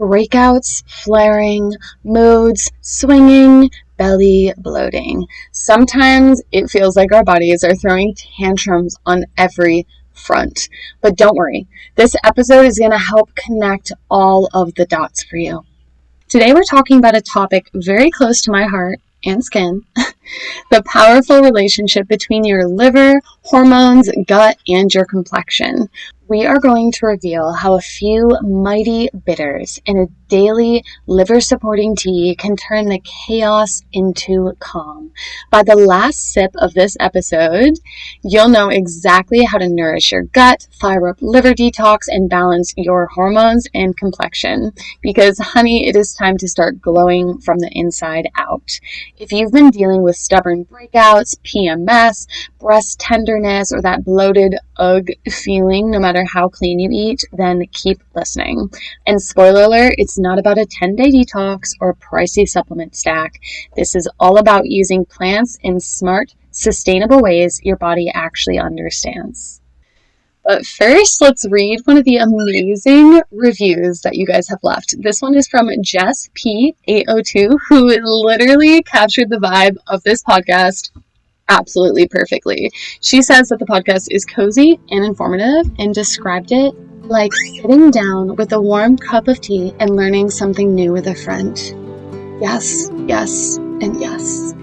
breakouts, flaring, moods, swinging, belly bloating. Sometimes it feels like our bodies are throwing tantrums on every front. But don't worry, this episode is going to help connect all of the dots for you. Today we're talking about a topic very close to my heart and skin, the powerful relationship between your liver, hormones, gut, and your complexion. We are going to reveal how a few mighty bitters in a daily liver-supporting tea can turn the chaos into calm. By the last sip of this episode, you'll know exactly how to nourish your gut, fire up liver detox, and balance your hormones and complexion. Because, honey, it is time to start glowing from the inside out. If you've been dealing with stubborn breakouts, PMS, breast tenderness, or that bloated ugh feeling, no matter how clean you eat, then keep listening. And spoiler alert, it's not about a 10-day detox or pricey supplement stack. This is all about using plants in smart, sustainable ways your body actually understands. But first, let's read one of the amazing reviews that you guys have left. This one is from Jess P802, who literally captured the vibe of this podcast absolutely perfectly. She says that the podcast is cozy and informative and described it like sitting down with a warm cup of tea and learning something new with a friend. Yes, yes, and yes.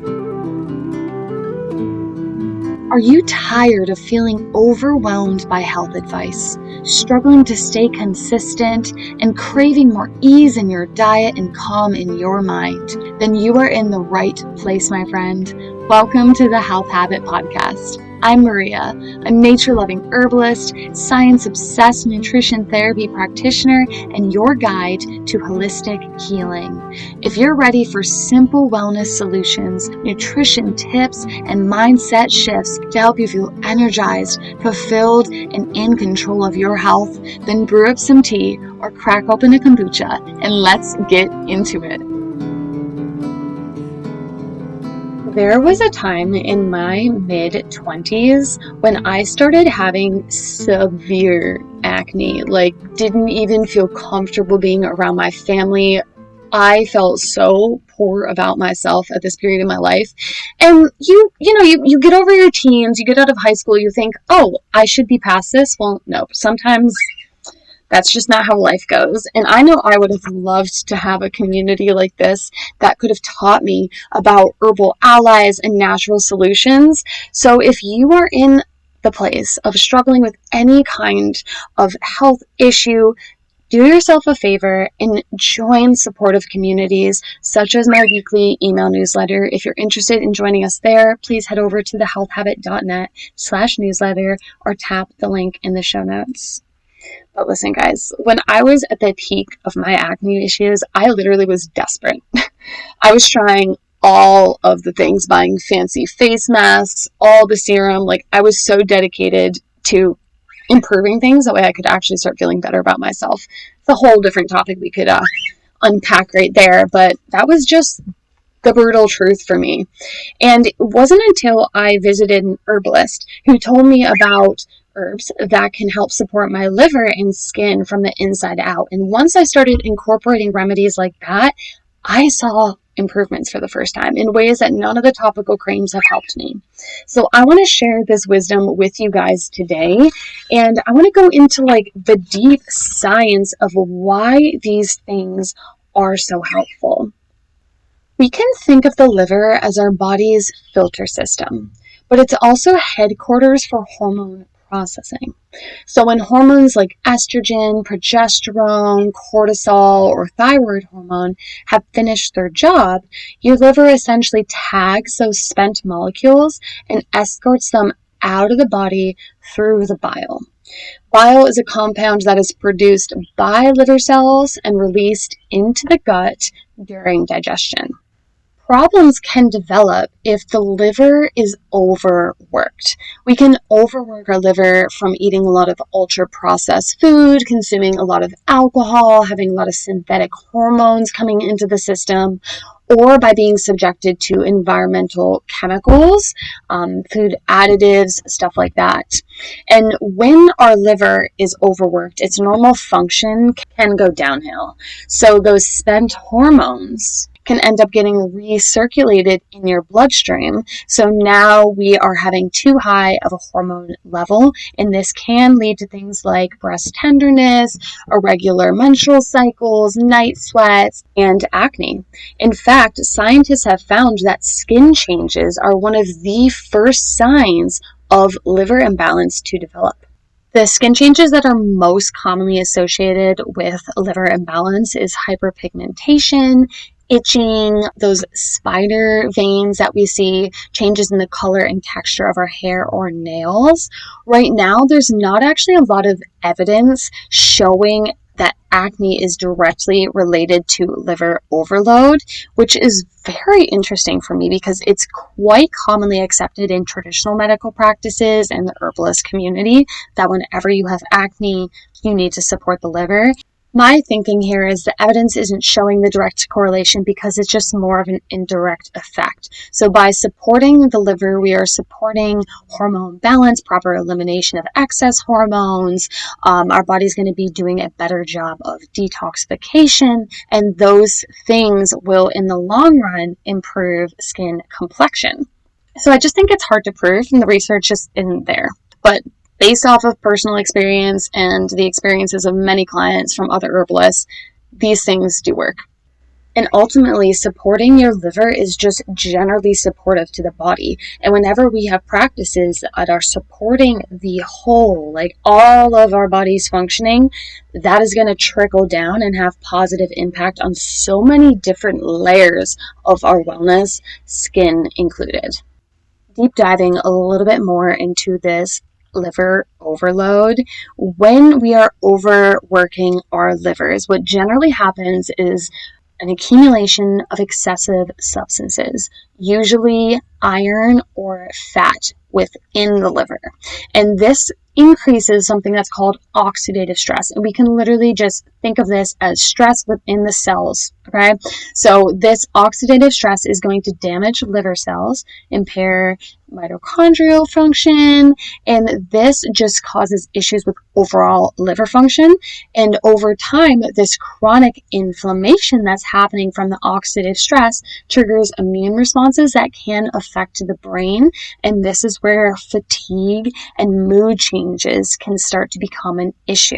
Are you tired of feeling overwhelmed by health advice, struggling to stay consistent, and craving more ease in your diet and calm in your mind? Then you are in the right place, my friend. Welcome to the Health Habit Podcast. I'm Maria, a nature-loving herbalist, science-obsessed nutrition therapy practitioner, and your guide to holistic healing. If you're ready for simple wellness solutions, nutrition tips, and mindset shifts to help you feel energized, fulfilled, and in control of your health, then brew up some tea or crack open a kombucha, and let's get into it. There was a time in my mid-20s when I started having severe acne, didn't even feel comfortable being around my family. I felt so poor about myself at this period in my life. And you get over your teens, you get out of high school, you think, oh, I should be past this. Well, no, sometimes that's just not how life goes. And I know I would have loved to have a community like this that could have taught me about herbal allies and natural solutions. So if you are in the place of struggling with any kind of health issue, do yourself a favor and join supportive communities such as my weekly email newsletter. If you're interested in joining us there, please head over to thehealthhabit.net/newsletter or tap the link in the show notes. But listen, guys, when I was at the peak of my acne issues, I literally was desperate. I was trying all of the things, buying fancy face masks, all the serum. I was so dedicated to improving things that way I could actually start feeling better about myself. It's a whole different topic we could unpack right there, but that was just the brutal truth for me. And it wasn't until I visited an herbalist who told me about herbs that can help support my liver and skin from the inside out. And once I started incorporating remedies like that, I saw improvements for the first time in ways that none of the topical creams have helped me. So I want to share this wisdom with you guys today. And I want to go into the deep science of why these things are so helpful. We can think of the liver as our body's filter system, but it's also headquarters for hormone processing. So when hormones like estrogen, progesterone, cortisol, or thyroid hormone have finished their job, your liver essentially tags those spent molecules and escorts them out of the body through the bile. Bile is a compound that is produced by liver cells and released into the gut during digestion. Problems can develop if the liver is overworked. We can overwork our liver from eating a lot of ultra-processed food, consuming a lot of alcohol, having a lot of synthetic hormones coming into the system, or by being subjected to environmental chemicals, food additives, stuff like that. And when our liver is overworked, its normal function can go downhill. So those spent hormones can end up getting recirculated in your bloodstream. So now we are having too high of a hormone level, and this can lead to things like breast tenderness, irregular menstrual cycles, night sweats, and acne. In fact, scientists have found that skin changes are one of the first signs of liver imbalance to develop. The skin changes that are most commonly associated with liver imbalance is hyperpigmentation, itching, those spider veins that we see, changes in the color and texture of our hair or nails. Right now, there's not actually a lot of evidence showing that acne is directly related to liver overload, which is very interesting for me because it's quite commonly accepted in traditional medical practices and the herbalist community that whenever you have acne, you need to support the liver. My thinking here is the evidence isn't showing the direct correlation because it's just more of an indirect effect. So by supporting the liver, we are supporting hormone balance, proper elimination of excess hormones. Our body's going to be doing a better job of detoxification, and those things will, in the long run, improve skin complexion. So I just think it's hard to prove, and the research just isn't there. But based off of personal experience and the experiences of many clients from other herbalists, these things do work. And ultimately, supporting your liver is just generally supportive to the body. And whenever we have practices that are supporting the whole, like all of our body's functioning, that is going to trickle down and have positive impact on so many different layers of our wellness, skin included. Deep diving a little bit more into this liver overload. When we are overworking our livers, what generally happens is an accumulation of excessive substances, usually iron or fat within the liver. And this increases something that's called oxidative stress. And we can literally just think of this as stress within the cells, okay? So this oxidative stress is going to damage liver cells, impair mitochondrial function, and this just causes issues with overall liver function. And over time, this chronic inflammation that's happening from the oxidative stress triggers immune responses that can affect the brain. And this is where fatigue and mood changes can start to become an issue.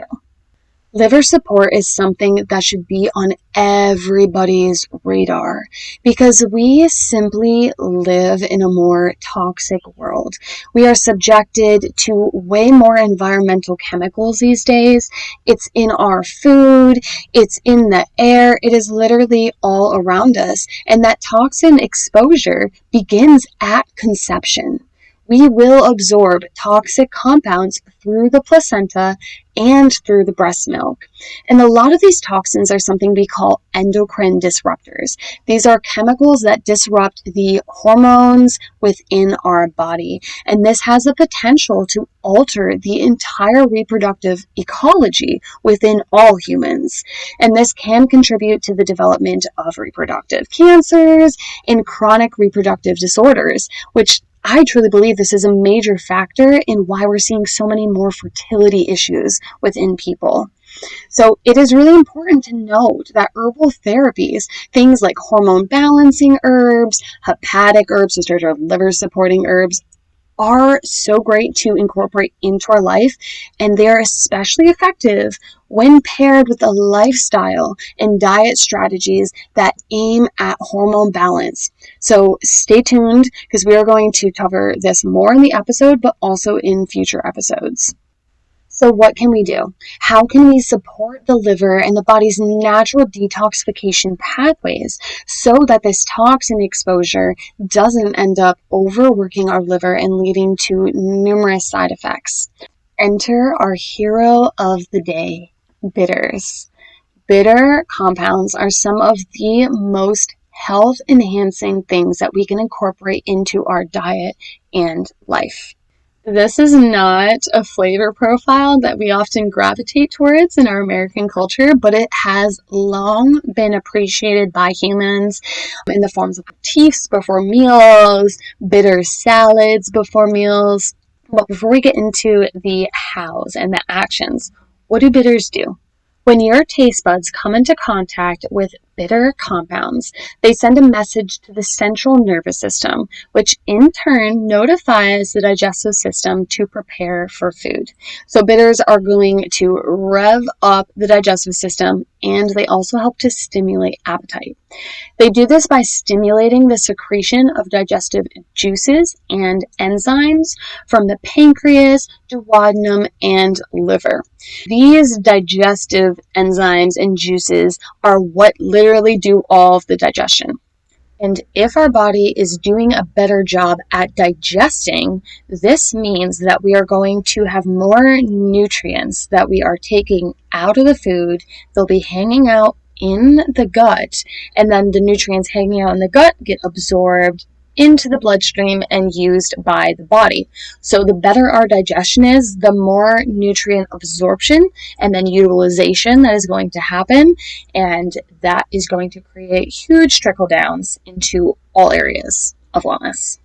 Liver support is something that should be on everybody's radar because we simply live in a more toxic world. We are subjected to way more environmental chemicals these days. It's in our food, it's in the air, it is literally all around us. And that toxin exposure begins at conception. We will absorb toxic compounds through the placenta and through the breast milk. And a lot of these toxins are something we call endocrine disruptors. These are chemicals that disrupt the hormones within our body. And this has the potential to alter the entire reproductive ecology within all humans. And this can contribute to the development of reproductive cancers and chronic reproductive disorders, which I truly believe this is a major factor in why we're seeing so many more fertility issues within people. So it is really important to note that herbal therapies, things like hormone balancing herbs, hepatic herbs, which are liver supporting herbs, are so great to incorporate into our life, and they are especially effective when paired with a lifestyle and diet strategies that aim at hormone balance. So stay tuned because we are going to cover this more in the episode, but also in future episodes. So what can we do? How can we support the liver and the body's natural detoxification pathways so that this toxin exposure doesn't end up overworking our liver and leading to numerous side effects? Enter our hero of the day, bitters. Bitter compounds are some of the most health-enhancing things that we can incorporate into our diet and life. This is not a flavor profile that we often gravitate towards in our American culture, but it has long been appreciated by humans in the forms of teas before meals, bitter salads before meals. But before we get into the hows and the actions, what do bitters do? When your taste buds come into contact with bitter compounds, they send a message to the central nervous system, which in turn notifies the digestive system to prepare for food. So bitters are going to rev up the digestive system, and they also help to stimulate appetite. They do this by stimulating the secretion of digestive juices and enzymes from the pancreas, duodenum, and liver. These digestive enzymes and juices are what literally do all of the digestion. And if our body is doing a better job at digesting, this means that we are going to have more nutrients that we are taking out of the food. They'll be hanging out in the gut, and then the nutrients hanging out in the gut get absorbed into the bloodstream and used by the body. So the better our digestion is, the more nutrient absorption and then utilization that is going to happen, and that is going to create huge trickle downs into all areas of wellness.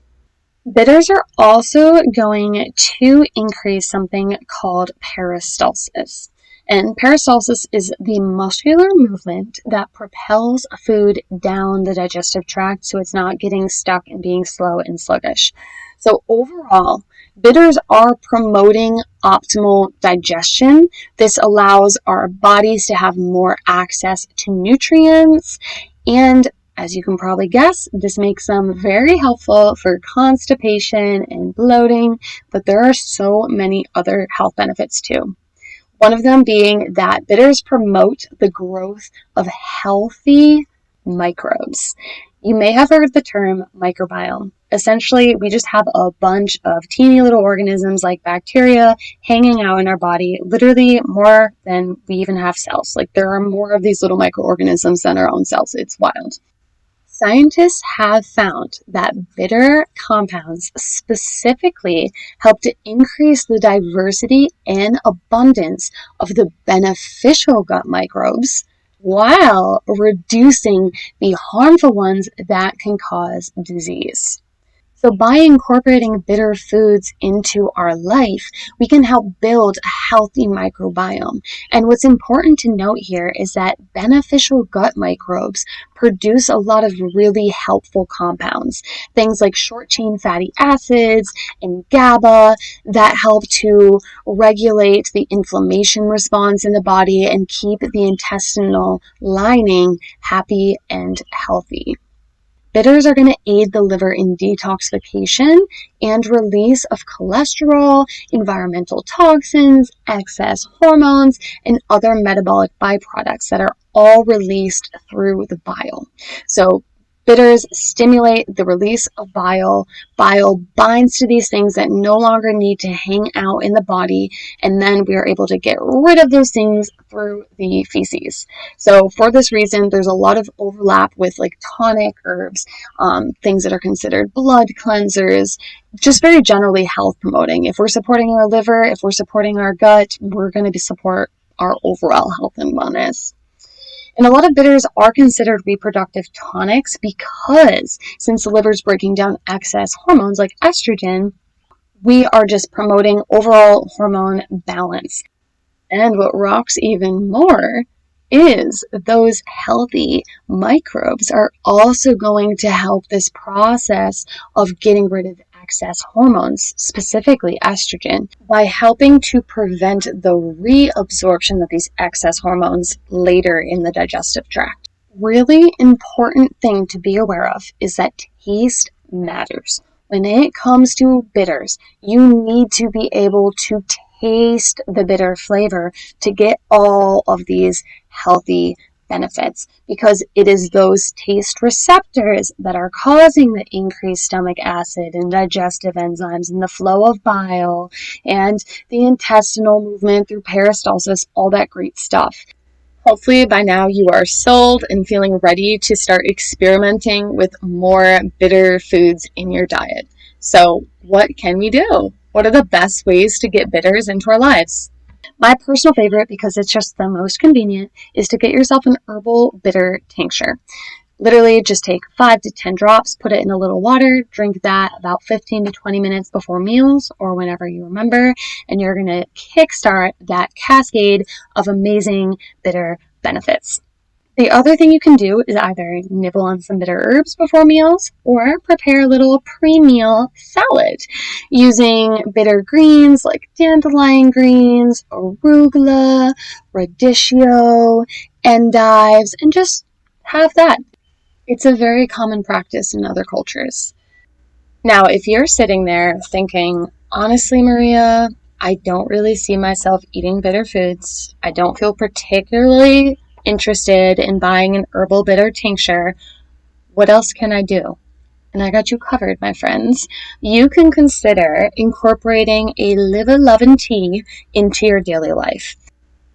Bitters are also going to increase something called peristalsis. And peristalsis is the muscular movement that propels food down the digestive tract so it's not getting stuck and being slow and sluggish. So overall, bitters are promoting optimal digestion. This allows our bodies to have more access to nutrients, and as you can probably guess, this makes them very helpful for constipation and bloating, but there are so many other health benefits too. One of them being that bitters promote the growth of healthy microbes. You may have heard the term microbiome. Essentially, we just have a bunch of teeny little organisms like bacteria hanging out in our body, literally more than we even have cells. Like there are more of these little microorganisms than our own cells. It's wild. Scientists have found that bitter compounds specifically help to increase the diversity and abundance of the beneficial gut microbes while reducing the harmful ones that can cause disease. So by incorporating bitter foods into our life, we can help build a healthy microbiome. And what's important to note here is that beneficial gut microbes produce a lot of really helpful compounds. Things like short-chain fatty acids and GABA that help to regulate the inflammation response in the body and keep the intestinal lining happy and healthy. Bitters are going to aid the liver in detoxification and release of cholesterol, environmental toxins, excess hormones, and other metabolic byproducts that are all released through the bile. So bitters stimulate the release of bile. Bile binds to these things that no longer need to hang out in the body, and then we are able to get rid of those things through the feces. So for this reason, there's a lot of overlap with like tonic herbs, things that are considered blood cleansers, just very generally health promoting. If we're supporting our liver, if we're supporting our gut, we're going to support our overall health and wellness. And a lot of bitters are considered reproductive tonics because since the liver is breaking down excess hormones like estrogen, we are just promoting overall hormone balance. And what rocks even more is those healthy microbes are also going to help this process of getting rid of excess hormones, specifically estrogen, by helping to prevent the reabsorption of these excess hormones later in the digestive tract. Really important thing to be aware of is that taste matters. When it comes to bitters, you need to be able to taste the bitter flavor to get all of these healthy benefits, because it is those taste receptors that are causing the increased stomach acid and digestive enzymes and the flow of bile and the intestinal movement through peristalsis, all that great stuff. Hopefully by now you are sold and feeling ready to start experimenting with more bitter foods in your diet. So what can we do? What are the best ways to get bitters into our lives? My personal favorite, because it's just the most convenient, is to get yourself an herbal bitter tincture. Literally just take 5 to 10 drops, put it in a little water, drink that about 15 to 20 minutes before meals or whenever you remember, and you're going to kickstart that cascade of amazing bitter benefits. The other thing you can do is either nibble on some bitter herbs before meals or prepare a little pre-meal salad using bitter greens like dandelion greens, arugula, radicchio, endives, and just have that. It's a very common practice in other cultures. Now, if you're sitting there thinking, honestly, Maria, I don't really see myself eating bitter foods. I don't feel particularly interested in buying an herbal bitter tincture. What else can I do? And I got you covered, my friends. You can consider incorporating a liver-loving tea into your daily life.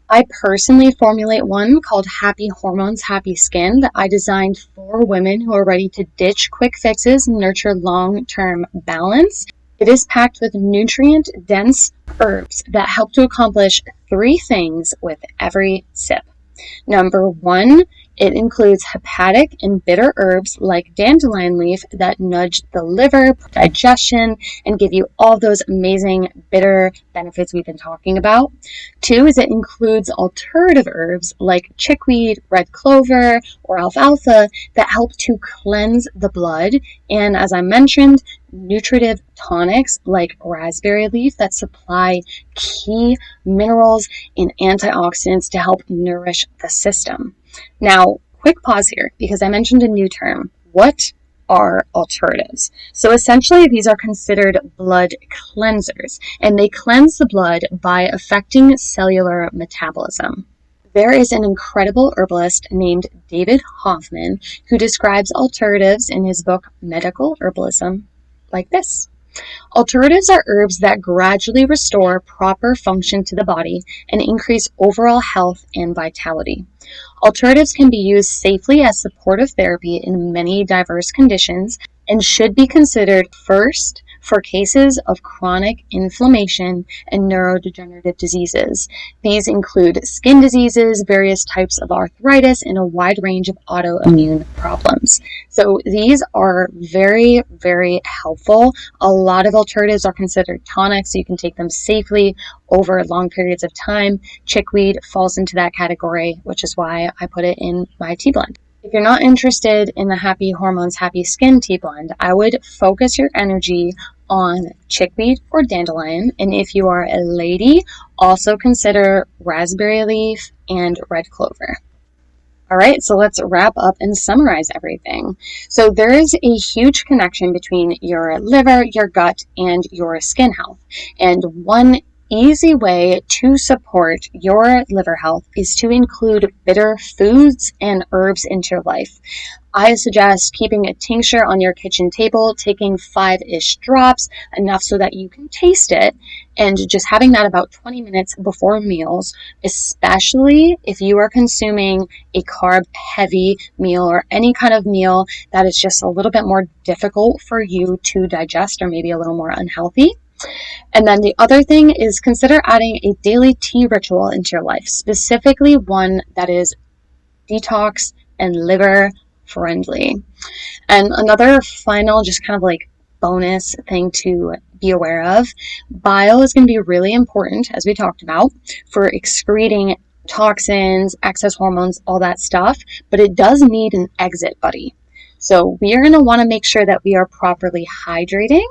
I personally formulate one called Happy Hormones, Happy Skin that I designed for women who are ready to ditch quick fixes and nurture long-term balance. It is packed with nutrient-dense herbs that help to accomplish 3 things with every sip. Number 1, it includes hepatic and bitter herbs like dandelion leaf that nudge the liver, digestion, and give you all those amazing bitter benefits we've been talking about. 2 is it includes alternative herbs like chickweed, red clover, or alfalfa that help to cleanse the blood. And as I mentioned, nutritive tonics like raspberry leaf that supply key minerals and antioxidants to help nourish the system. Now, quick pause here because I mentioned a new term. What are alternatives? So essentially, these are considered blood cleansers, and they cleanse the blood by affecting cellular metabolism. There is an incredible herbalist named David Hoffman who describes alternatives in his book Medical Herbalism like this. Alternatives are herbs that gradually restore proper function to the body and increase overall health and vitality. Alternatives can be used safely as supportive therapy in many diverse conditions and should be considered first for cases of chronic inflammation and neurodegenerative diseases. These include skin diseases, various types of arthritis, and a wide range of autoimmune problems. So these are very, very helpful. A lot of alternatives are considered tonics, so you can take them safely over long periods of time. Chickweed falls into that category, which is why I put it in my tea blend. If you're not interested in the Happy Hormones, Happy Skin tea blend, I would focus your energy on chickweed or dandelion. And if you are a lady, also consider raspberry leaf and red clover. All right, so let's wrap up and summarize everything. So there is a huge connection between your liver, your gut, and your skin health. And one easy way to support your liver health is to include bitter foods and herbs into your life. I suggest keeping a tincture on your kitchen table, taking 5-ish drops, enough so that you can taste it, and just having that about 20 minutes before meals, especially if you are consuming a carb-heavy meal or any kind of meal that is just a little bit more difficult for you to digest or maybe a little more unhealthy. And then the other thing is consider adding a daily tea ritual into your life, specifically one that is detox and liver friendly. And another final just kind of like bonus thing to be aware of, bile is going to be really important, as we talked about, for excreting toxins, excess hormones, all that stuff, but it does need an exit buddy. So we are going to want to make sure that we are properly hydrating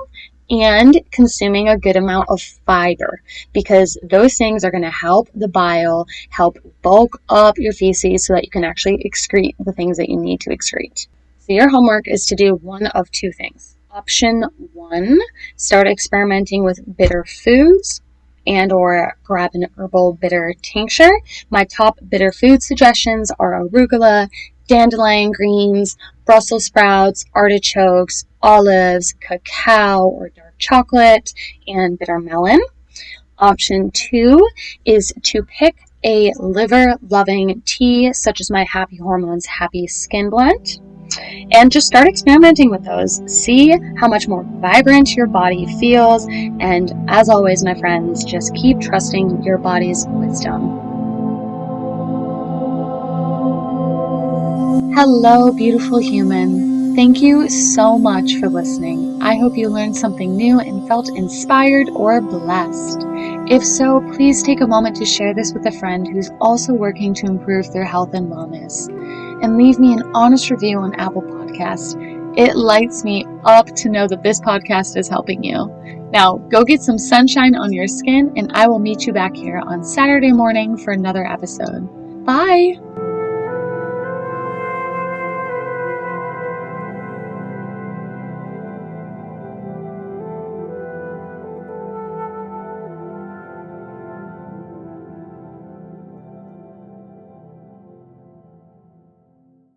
and consuming a good amount of fiber, because those things are going to help the bile, help bulk up your feces so that you can actually excrete the things that you need to excrete. So your homework is to do one of 2 things. Option 1, start experimenting with bitter foods and or grab an herbal bitter tincture. My top bitter food suggestions are arugula, dandelion greens, Brussels sprouts, artichokes, olives, cacao or dark chocolate, and bitter melon. Option 2 is to pick a liver-loving tea, such as my Happy Hormones Happy Skin blend. And just start experimenting with those. See how much more vibrant your body feels. And as always, my friends, just keep trusting your body's wisdom. Hello, beautiful human. Thank you so much for listening. I hope you learned something new and felt inspired or blessed. If so, please take a moment to share this with a friend who's also working to improve their health and wellness. And leave me an honest review on Apple Podcasts. It lights me up to know that this podcast is helping you. Now, go get some sunshine on your skin, and I will meet you back here on Saturday morning for another episode. Bye!